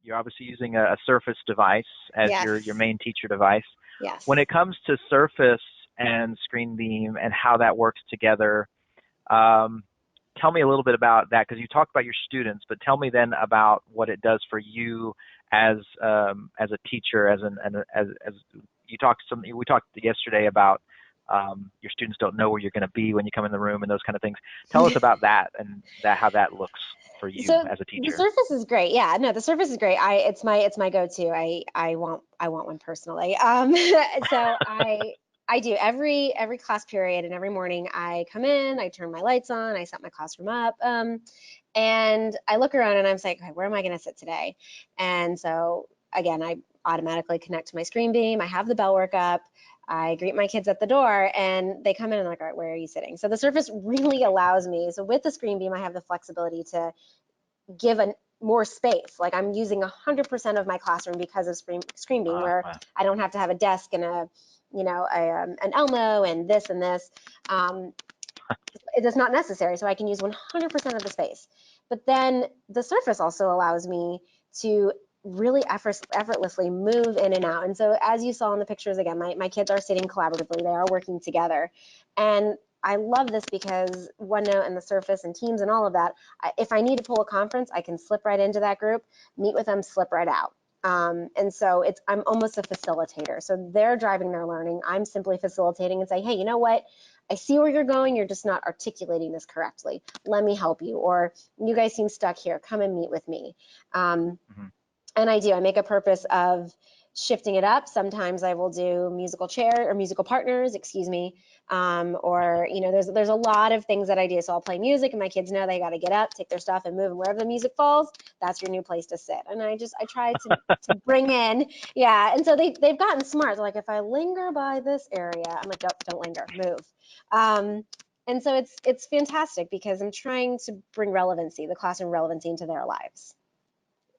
you're obviously using a Surface device as your Yes. main teacher device. When Yes. it comes to Surface and ScreenBeam and how that works together, um, tell me a little bit about that because you talked about your students, but tell me then about what it does for you as a teacher, as you talked some we talked yesterday about your students don't know where you're going to be when you come in the room and those kind of things. Tell us about that and that how that looks for you So as a the teacher. Surface is great. Yeah, no, the Surface is great. It's my go-to. I want one personally. So I do every class period and every morning I come in, I turn my lights on, I set my classroom up, and I look around and I'm like, okay, where am I going to sit today? And so again, I automatically connect to my ScreenBeam. I have the bell work up. I greet my kids at the door and they come in and I'm like, all right, where are you sitting? So the Surface really allows me. So with the ScreenBeam, I have the flexibility to give a more space. Like I'm using 100% of my classroom because of ScreenBeam, where Wow. I don't have to have a desk and an Elmo and this and this. Um, it is not necessary, so I can use 100% of the space. But then the Surface also allows me to really effortlessly move in and out. And so as you saw in the pictures, again, my kids are sitting collaboratively, they are working together. And I love this because OneNote and the Surface and Teams and all of that, if I need to pull a conference, I can slip right into that group, meet with them, slip right out. And so I'm almost a facilitator. So they're driving their learning. I'm simply facilitating and say, hey, you know what? I see where you're going. You're just not articulating this correctly. Let me help you. Or you guys seem stuck here. Come and meet with me. Um, Mhm. and I make a purpose of shifting it up. Sometimes I will do musical chair or musical partners, excuse me. Or there's a lot of things that I do. So I'll play music, and my kids know they got to get up, take their stuff, and move. And wherever the music falls, that's your new place to sit. And I try to bring in, yeah. And so they've gotten smart. They're like, if I linger by this area, I'm like, don't linger, move. Um, and so it's fantastic because I'm trying to bring relevancy, the classroom relevancy, into their lives.